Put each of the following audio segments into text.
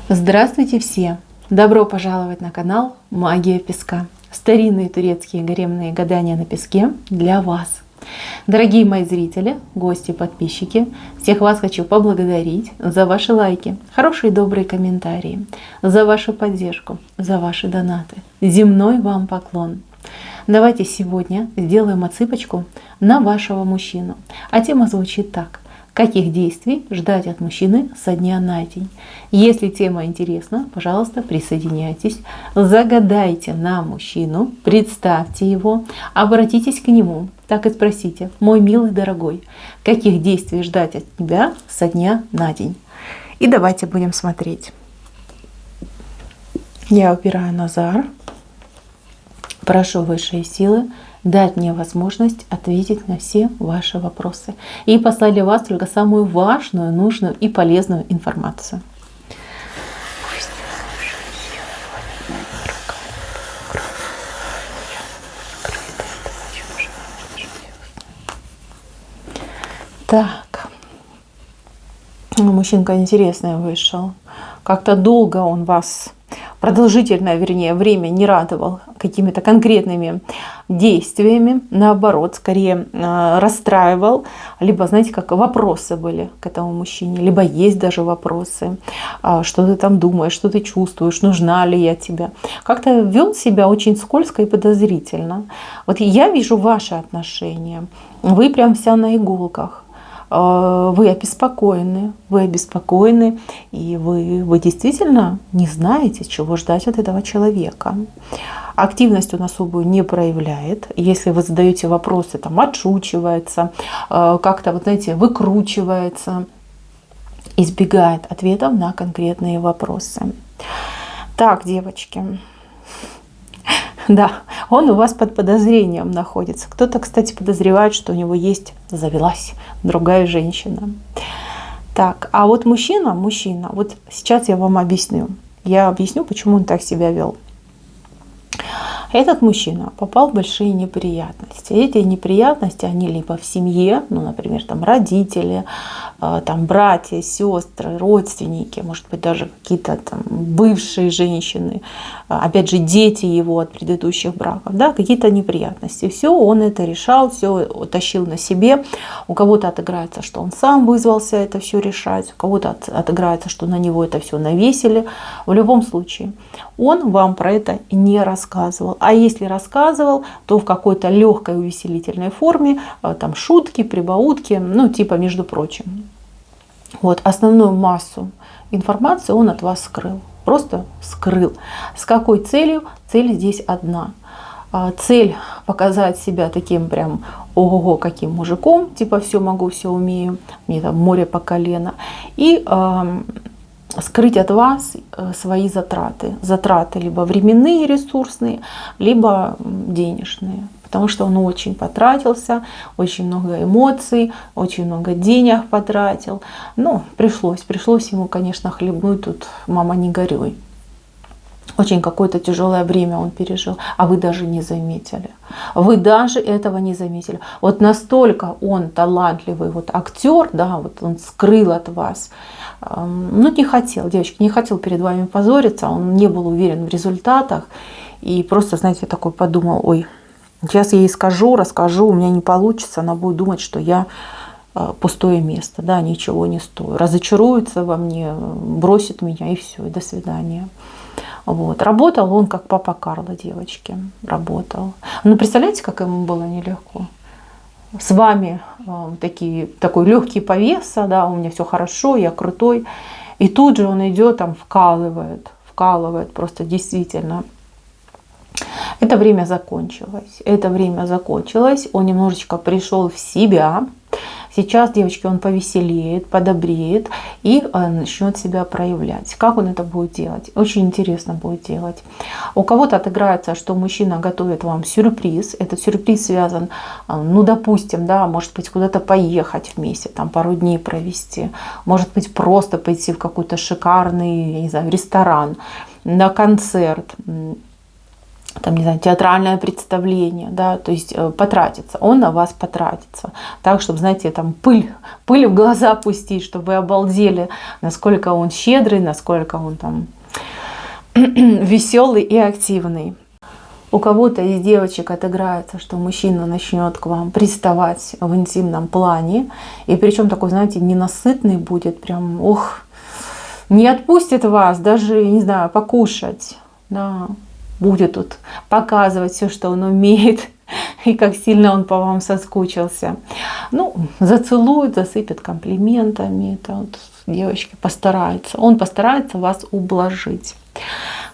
Здравствуйте все! Добро пожаловать на канал Магия Песка. Старинные турецкие гаремные гадания на песке для вас. Дорогие мои зрители, гости, подписчики, всех вас хочу поблагодарить за ваши лайки, хорошие и добрые комментарии, за вашу поддержку, за ваши донаты. Земной вам поклон! Давайте сегодня сделаем отсыпочку на вашего мужчину. А тема звучит так. Каких действий ждать от мужчины со дня на день? Если тема интересна, пожалуйста, присоединяйтесь, загадайте на мужчину, представьте его, обратитесь к нему, так и спросите: мой милый дорогой, каких действий ждать от тебя со дня на день? И давайте будем смотреть. Я упираю Назар, прошу высшие силы дать мне возможность ответить на все ваши вопросы. И послать для вас только самую важную, нужную и полезную информацию. Так. Мужчинка интересный вышел. Как-то долго он вас, продолжительное, вернее, время не радовал какими-то конкретными действиями. Наоборот, скорее расстраивал. Либо, знаете, как вопросы были к этому мужчине. Либо есть даже вопросы. Что ты там думаешь, что ты чувствуешь, нужна ли я тебе. Как-то вел себя очень скользко и подозрительно. Вот я вижу ваши отношения. Вы прям вся на иголках. Вы обеспокоены, и вы действительно не знаете, чего ждать от этого человека. Активность он особую не проявляет. Если вы задаете вопросы, там отшучивается, как-то, вот знаете, выкручивается, избегает ответов на конкретные вопросы. Так, девочки. Да, он у вас под подозрением находится. Кто-то, кстати, подозревает, что у него завелась другая женщина. Так, а вот мужчина, вот сейчас я вам объясню. Я объясню, почему он так себя вел. Этот мужчина попал в большие неприятности. Эти неприятности, они либо в семье, ну, например, там родители, там братья, сестры, родственники, может быть, даже какие-то там бывшие женщины, опять же, дети его от предыдущих браков, да, какие-то неприятности. Все, он это решал, все тащил на себе. У кого-то отыграется, что он сам вызвался это все решать, у кого-то отыграется, что на него это все навесили. В любом случае, он вам про это не рассказывал. А если рассказывал, то в какой-то легкой увеселительной форме, там шутки, прибаутки, ну типа между прочим. Вот основную массу информации он от вас скрыл. Просто скрыл. С какой целью? Цель здесь одна. Цель показать себя таким прям ого-го каким мужиком, типа все могу, все умею, мне там море по колено. И скрыть от вас свои затраты. Затраты либо временные, ресурсные, либо денежные. Потому что он очень потратился, очень много эмоций, очень много денег потратил. Ну, пришлось ему, конечно, хлебнуть тут, мама, не горюй. Очень какое-то тяжелое время он пережил, а вы даже не заметили. Вы даже этого не заметили. Вот настолько он талантливый вот актер, да, вот он скрыл от вас. Ну, не хотел, девочки, не хотел перед вами позориться, он не был уверен в результатах. И просто, знаете, такой подумал: ой, сейчас я ей скажу, расскажу, у меня не получится, она будет думать, что я пустое место, да, ничего не стою. Разочаруется во мне, бросит меня, и все, и до свидания. Вот. Работал он как папа Карло, девочки, работал. Ну, представляете, как ему было нелегко? С вами такой легкий повеса, да, у меня все хорошо, я крутой. И тут же он идет, там вкалывает просто действительно. Это время закончилось. Он немножечко пришел в себя. Сейчас, девочки, он повеселеет, подобреет и начнет себя проявлять. Как он это будет делать? Очень интересно будет делать. У кого-то отыграется, что мужчина готовит вам сюрприз. Этот сюрприз связан, ну, допустим, да, может быть, куда-то поехать вместе, там пару дней провести. Может быть, просто пойти в какой-то шикарный, я не знаю, ресторан, на концерт. там, не знаю, театральное представление, да, то есть потратится, он на вас потратится. Так, чтобы, знаете, там пыль в глаза пустить, чтобы вы обалдели, насколько он щедрый, насколько он там веселый и активный. У кого-то из девочек отыграется, что мужчина начнет к вам приставать в интимном плане, и причем такой, знаете, ненасытный будет, прям, ох, не отпустит вас даже, не знаю, покушать, да. Будет тут показывать все, что он умеет, и как сильно он по вам соскучился. Ну, зацелует, засыпет комплиментами. Это вот девочки постараются. Он постарается вас ублажить.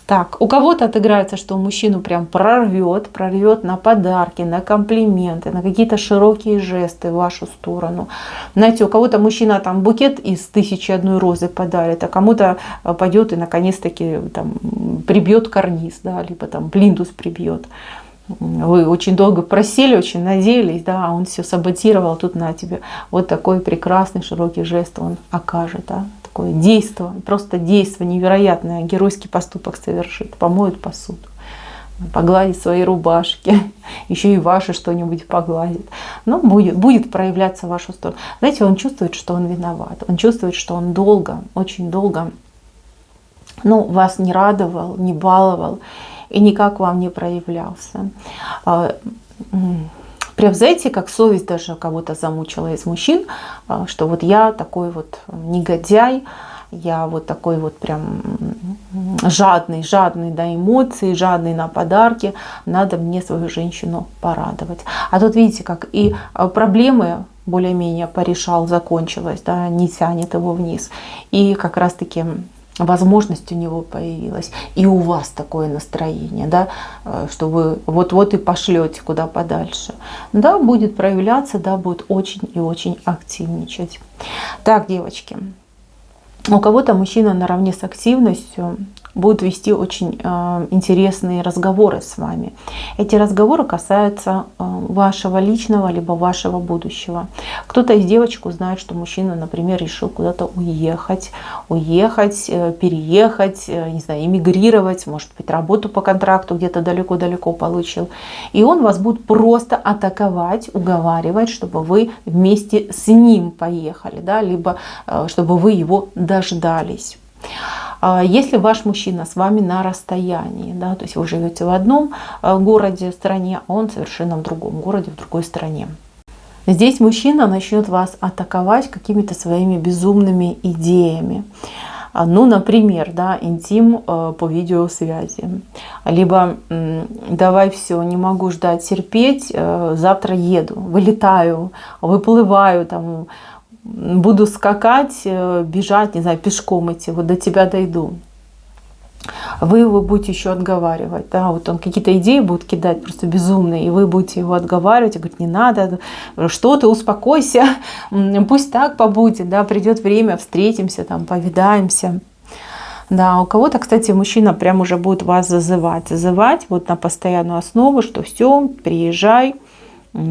Так, у кого-то отыграется, что мужчину прям прорвет на подарки, на комплименты, на какие-то широкие жесты в вашу сторону. Знаете, у кого-то мужчина там букет из 1001 розы подарит, а кому-то пойдет и наконец-таки там прибьет карниз, да, либо там плинтус прибьет. Вы очень долго просили, очень надеялись, да, а он все саботировал, тут на тебе. Вот такой прекрасный широкий жест он окажет, да. Такое действо, просто действо невероятное, геройский поступок совершит, помоет посуду, погладит свои рубашки, еще и ваши что-нибудь погладит. Но будет проявляться в вашу сторону. Знаете, он чувствует, что он виноват, он чувствует, что он долго, очень долго, ну, вас не радовал, не баловал и никак вам не проявлялся. Прям, знаете, как совесть даже кого-то замучила из мужчин, что вот я такой вот негодяй, я вот такой вот прям жадный до эмоций, жадный на подарки, надо мне свою женщину порадовать. А тут видите, как и проблемы более-менее порешал, закончилось, да, не тянет его вниз. И как раз-таки возможность у него появилась, и у вас такое настроение, да, что вы вот-вот и пошлете куда подальше. Да, будет проявляться, да, будет очень и очень активничать. Так, девочки, у кого-то мужчина наравне с активностью будет вести очень интересные разговоры с вами. Эти разговоры касаются вашего личного либо вашего будущего. Кто-то из девочек узнает, что мужчина, например, решил куда-то уехать, переехать, не знаю, эмигрировать, может быть, работу по контракту где-то далеко-далеко получил. И он вас будет просто атаковать, уговаривать, чтобы вы вместе с ним поехали, да, либо чтобы вы его дождались. Если ваш мужчина с вами на расстоянии, да, то есть вы живете в одном городе, стране, а он совершенно в другом городе, в другой стране. Здесь мужчина начнет вас атаковать какими-то своими безумными идеями. Ну, например, да, интим по видеосвязи. Либо давай все, не могу ждать, терпеть, завтра еду, вылетаю, выплываю, там, буду скакать, бежать, не знаю, пешком идти, вот до тебя дойду. Вы его будете еще отговаривать, да, вот он какие-то идеи будет кидать просто безумные, и вы будете его отговаривать, и говорить, не надо, что ты, успокойся, пусть так побудет, да, придет время, встретимся, там, повидаемся. Да, у кого-то, кстати, мужчина прям уже будет вас зазывать вот на постоянную основу, что все, приезжай,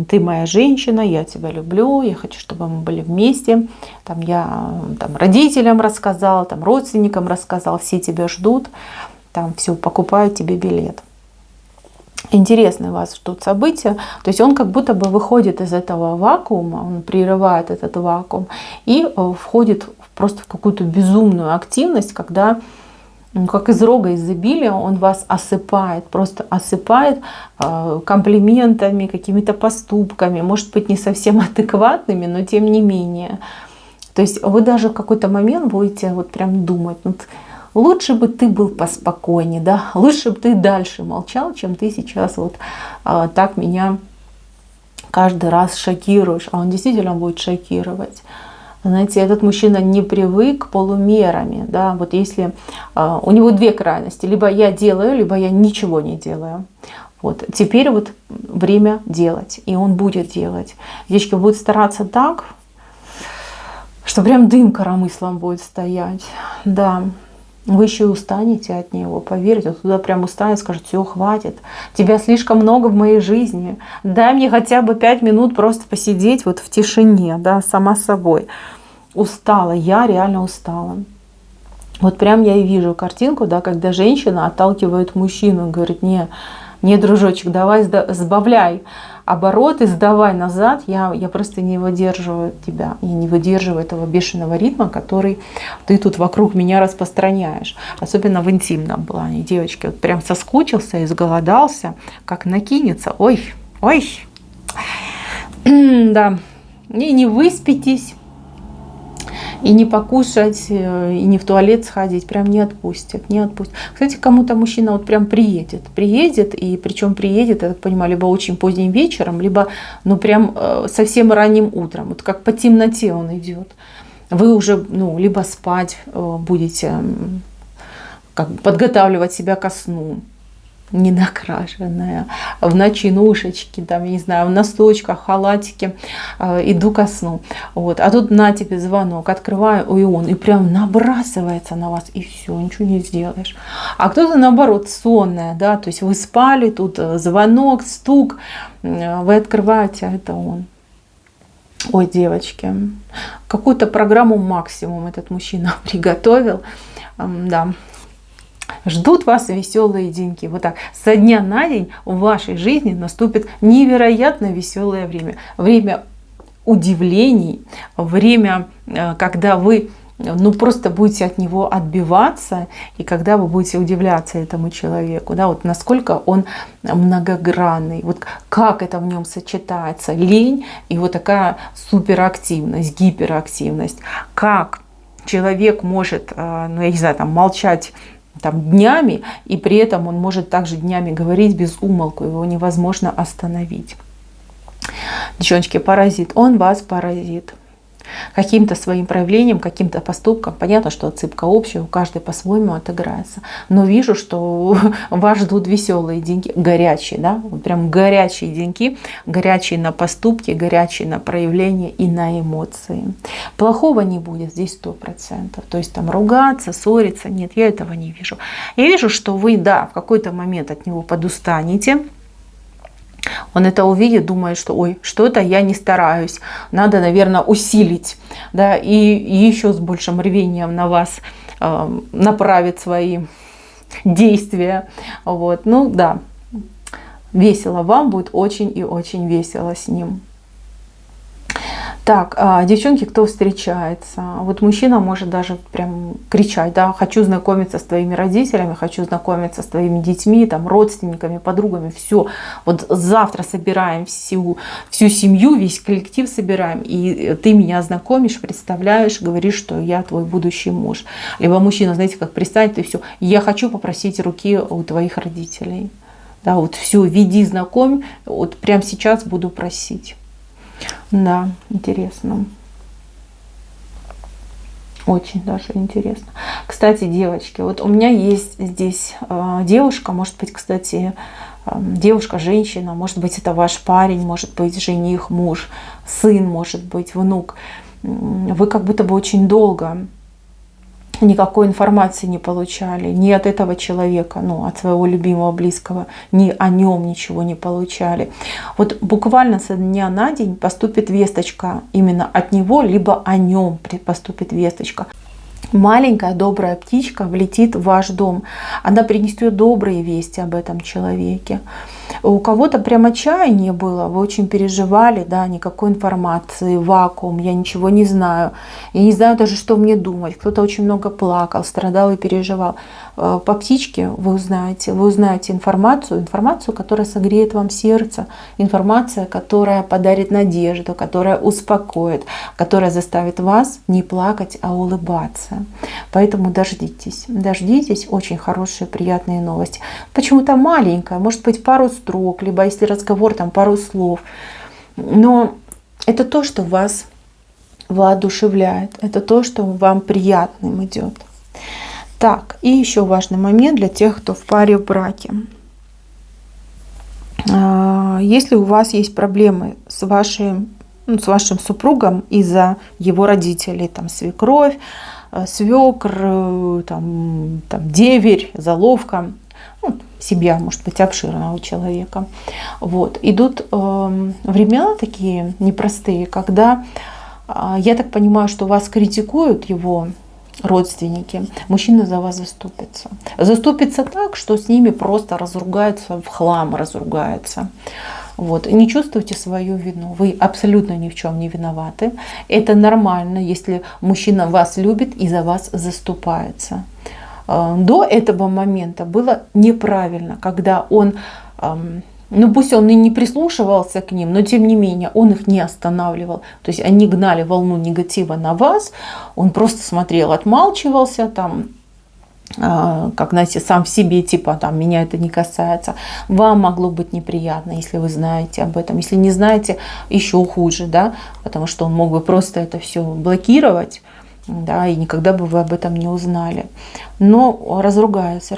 ты моя женщина, я тебя люблю, я хочу, чтобы мы были вместе. Там я там, родителям рассказал, там, родственникам рассказал, все тебя ждут, там все, покупаю тебе билет. Интересные вас ждут события. То есть он как будто бы выходит из этого вакуума, он прерывает этот вакуум и входит просто в какую-то безумную активность, когда как из рога изобилия он вас осыпает, просто осыпает комплиментами, какими-то поступками, может быть, не совсем адекватными, но тем не менее. То есть вы даже в какой-то момент будете вот прям думать, вот, лучше бы ты был поспокойнее, да, лучше бы ты дальше молчал, чем ты сейчас вот так меня каждый раз шокируешь, а он действительно будет шокировать. Знаете, этот мужчина не привык полумерами, да, вот если у него две крайности, либо я делаю, либо я ничего не делаю. Вот, теперь вот время делать, и он будет делать. Девочки будут стараться так, что прям дым коромыслом будет стоять, да. Вы еще и устанете от него, поверьте, он туда прям устанет, скажет, все, хватит, тебя слишком много в моей жизни, дай мне хотя бы 5 минут просто посидеть вот в тишине, да, сама собой. Устала, я реально устала. Вот прям я и вижу картинку, да, когда женщина отталкивает мужчину, говорит, не, Не, дружочек, давай сбавляй обороты, сдавай назад. Я просто не выдерживаю тебя. Я не выдерживаю этого бешеного ритма, который ты тут вокруг меня распространяешь. Особенно в интимном плане. Девочки, вот прям соскучился, изголодался, как накинется. Ой, ой. Да. И не выспитесь, и не покушать, и не в туалет сходить, прям не отпустят, не отпустят. Кстати, кому-то мужчина вот прям приедет, и причем приедет, я так понимаю, либо очень поздним вечером, либо ну прям совсем ранним утром, вот как по темноте он идет. Вы уже ну либо спать будете, как бы подготавливать себя ко сну, не накрашенная, в ночнушечке, там, я не знаю, в носочках, халатике, иду ко сну. Вот. А тут на тебе звонок, открываю, и он, и прям набрасывается на вас, и все, ничего не сделаешь. А кто-то наоборот сонная, да, то есть вы спали, тут звонок, стук, вы открываете, а это он. Ой, девочки, какую-то программу максимум этот мужчина приготовил, да. Ждут вас веселые деньки. Вот так. Со дня на день в вашей жизни наступит невероятно веселое время. Время удивлений, время, когда вы ну, просто будете от него отбиваться, и когда вы будете удивляться этому человеку, да, вот насколько он многогранный, вот как это в нем сочетается, лень и вот такая суперактивность, гиперактивность. Как человек может, ну, я не знаю, там, молчать там днями, и при этом он может также днями говорить без умолку, его невозможно остановить. Девчоночки, паразит, он вас паразит. Каким-то своим проявлением, каким-то поступком. Понятно, что отсыпка общая, у каждой по-своему отыграется. Но вижу, что вас ждут веселые деньги, горячие, да, вот прям горячие деньги, горячие на поступки, горячие на проявления и на эмоции. Плохого не будет здесь 100%. То есть там ругаться, ссориться, нет, я этого не вижу. Я вижу, что вы, да, в какой-то момент от него подустанете. Он это увидит, думает, что ой, что-то я не стараюсь, надо, наверное, усилить, да, и еще с большим рвением на вас направит свои действия. Вот. Ну да, весело, вам будет очень и очень весело с ним. Так, девчонки, кто встречается? Вот мужчина может даже прям кричать, да, хочу знакомиться с твоими родителями, хочу знакомиться с твоими детьми, там, родственниками, подругами, все. Вот завтра собираем всю семью, весь коллектив собираем, и ты меня знакомишь, представляешь, говоришь, что я твой будущий муж. Либо мужчина, знаете, как пристанет, и все, я хочу попросить руки у твоих родителей. Да, вот все, веди, знакомь, вот прямо сейчас буду просить. Да, интересно. Очень даже интересно. Кстати, девочки, вот у меня есть здесь девушка, может быть, кстати, девушка, женщина, может быть, это ваш парень, может быть, жених, муж, сын, может быть, внук. Вы как будто бы очень долго никакой информации не получали ни от этого человека, ну, от своего любимого, близкого, ни о нем ничего не получали. Вот буквально со дня на день поступит весточка именно от него, либо о нем поступит весточка. Маленькая добрая птичка влетит в ваш дом. Она принесет добрые вести об этом человеке. У кого-то прям отчаяние было, вы очень переживали, да, никакой информации, вакуум, я ничего не знаю. Я не знаю даже, что мне думать. Кто-то очень много плакал, страдал и переживал. По птичке вы узнаете информацию, которая согреет вам сердце, информация, которая подарит надежду, которая успокоит, которая заставит вас не плакать, а улыбаться. Поэтому дождитесь, очень хорошие, приятные новости. Почему-то маленькая, может быть, пару строк, либо если разговор, там пару слов. Но это то, что вас воодушевляет, это то, что вам приятным идет. Так, и еще важный момент для тех, кто в паре, в браке. Если у вас есть проблемы с вашим супругом из-за его родителей, там свекровь, свекр, там деверь, заловка, ну, семья, может быть, обширная у человека. Вот. Идут времена такие непростые, когда, я так понимаю, что вас критикуют его родственники, мужчина за вас заступится. Заступится так, что с ними просто разругается, в хлам разругается. Вот. Не чувствуйте свою вину. Вы абсолютно ни в чем не виноваты. Это нормально, если мужчина вас любит и за вас заступается. До этого момента было неправильно, когда он, ну пусть он и не прислушивался к ним, но тем не менее он их не останавливал. То есть они гнали волну негатива на вас, он просто смотрел, отмалчивался там, как, знаете, сам в себе, типа, там, меня это не касается. Вам могло быть неприятно, если вы знаете об этом. Если не знаете, еще хуже, да, потому что он мог бы просто это все блокировать, да, и никогда бы вы об этом не узнали. Но разругается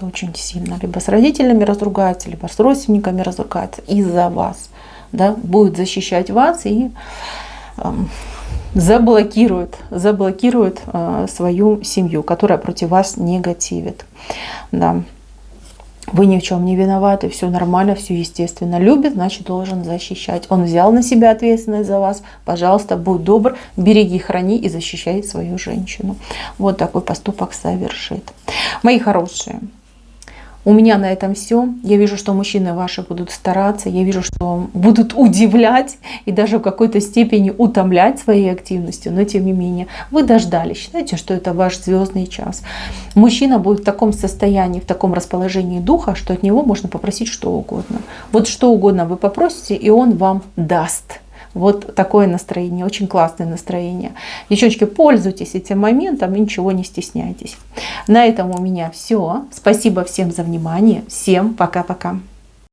очень сильно. Либо с родителями разругается, либо с родственниками разругается из-за вас, да, будет защищать вас и заблокирует свою семью, которая против вас негативит. Да. Вы ни в чем не виноваты, все нормально, все естественно. Любит, значит, должен защищать. Он взял на себя ответственность за вас. Пожалуйста, будь добр, береги, храни и защищай свою женщину. Вот такой поступок совершит. Мои хорошие, у меня на этом все. Я вижу, что мужчины ваши будут стараться, я вижу, что будут удивлять и даже в какой-то степени утомлять своей активностью, но тем не менее вы дождались. Считайте, что это ваш звездный час. Мужчина будет в таком состоянии, в таком расположении духа, что от него можно попросить что угодно. Вот что угодно вы попросите, и он вам даст. Вот такое настроение, очень классное настроение. Девчонки, пользуйтесь этим моментом и ничего не стесняйтесь. На этом у меня все. Спасибо всем за внимание. Всем пока-пока.